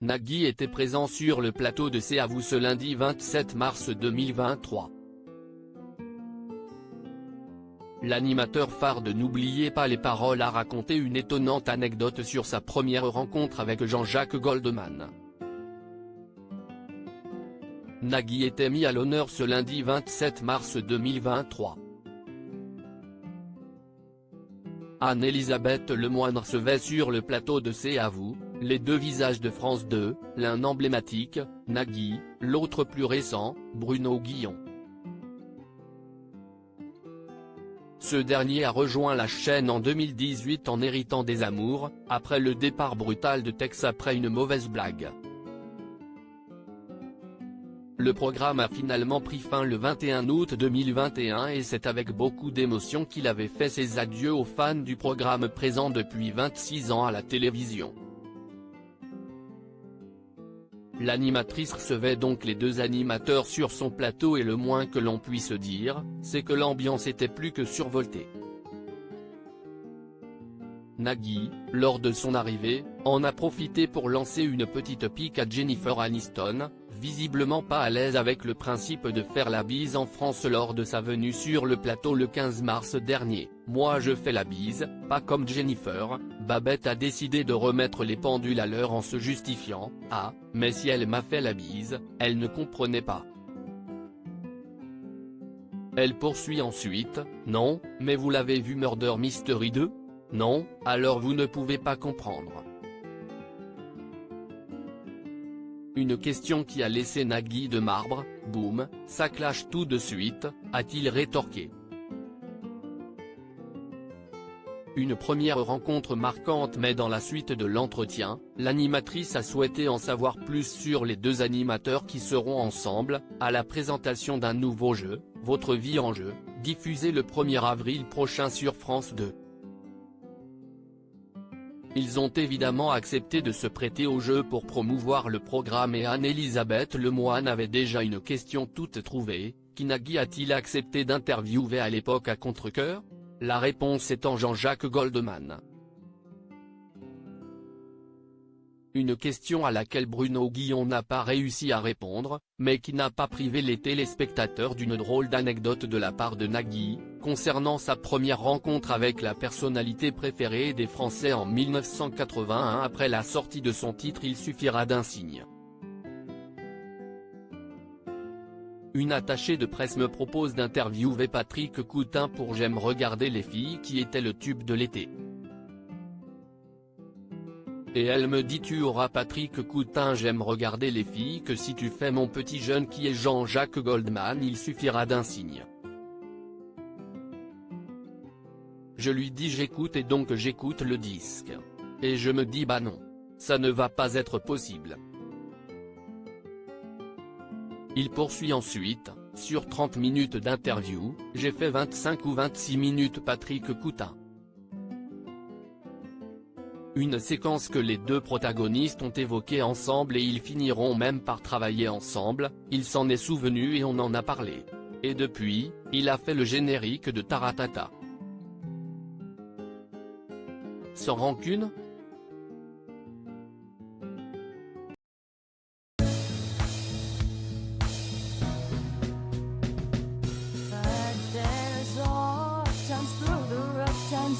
Nagui était présent sur le plateau de C'est à vous ce lundi 27 mars 2023. L'animateur phare de N'oubliez pas les paroles a raconté une étonnante anecdote sur sa première rencontre avec Jean-Jacques Goldman. Nagui était mis à l'honneur ce lundi 27 mars 2023. Anne-Elisabeth Lemoine recevait sur le plateau de C'est à vous, les deux visages de France 2, l'un emblématique, Nagui, l'autre plus récent, Bruno Guillon. Ce dernier a rejoint la chaîne en 2018 en héritant des Amours, après le départ brutal de Tex après une mauvaise blague. Le programme a finalement pris fin le 21 août 2021 et c'est avec beaucoup d'émotion qu'il avait fait ses adieux aux fans du programme présent depuis 26 ans à la télévision. L'animatrice recevait donc les deux animateurs sur son plateau et le moins que l'on puisse dire, c'est que l'ambiance était plus que survoltée. Nagui, lors de son arrivée, en a profité pour lancer une petite pique à Jennifer Aniston, visiblement pas à l'aise avec le principe de faire la bise en France lors de sa venue sur le plateau le 15 mars dernier. « Moi je fais la bise, pas comme Jennifer », Babette a décidé de remettre les pendules à l'heure en se justifiant « Ah, mais si elle m'a fait la bise, elle ne comprenait pas ». Elle poursuit ensuite « Non, mais vous l'avez vu Murder Mystery 2 ? Non, alors vous ne pouvez pas comprendre ». Une question qui a laissé Nagui de marbre, « Boum, ça clash tout de suite », a-t-il rétorqué. Une première rencontre marquante mais dans la suite de l'entretien, l'animatrice a souhaité en savoir plus sur les deux animateurs qui seront ensemble, à la présentation d'un nouveau jeu, Votre vie en jeu, diffusé le 1er avril prochain sur France 2. Ils ont évidemment accepté de se prêter au jeu pour promouvoir le programme et Anne-Elisabeth Lemoine avait déjà une question toute trouvée, qui Nagui a-t-il accepté d'interviewer à l'époque à contre-cœur ? La réponse étant Jean-Jacques Goldman. Une question à laquelle Bruno Guillon n'a pas réussi à répondre, mais qui n'a pas privé les téléspectateurs d'une drôle d'anecdote de la part de Nagui, concernant sa première rencontre avec la personnalité préférée des Français en 1981 après la sortie de son titre Il suffira d'un signe. Une attachée de presse me propose d'interviewer Patrick Coutin pour J'aime regarder les filles qui était le tube de l'été. Et elle me dit tu auras Patrick Coutin J'aime regarder les filles que si tu fais mon petit jeune qui est Jean-Jacques Goldman Il suffira d'un signe. Je lui dis j'écoute et donc j'écoute le disque. Et je me dis bah non. Ça ne va pas être possible. Il poursuit ensuite, sur 30 minutes d'interview, j'ai fait 25 ou 26 minutes Patrick Coutin. Une séquence que les deux protagonistes ont évoquée ensemble et ils finiront même par travailler ensemble, il s'en est souvenu et on en a parlé. Et depuis, il a fait le générique de Taratata. Sans rancune ?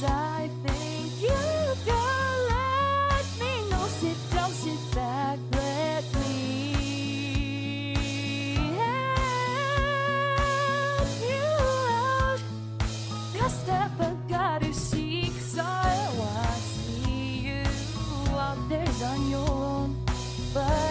I think you can let me know. Sit down, sit back, let me help you out. That step I gotta seek, so I see you out there on your own, but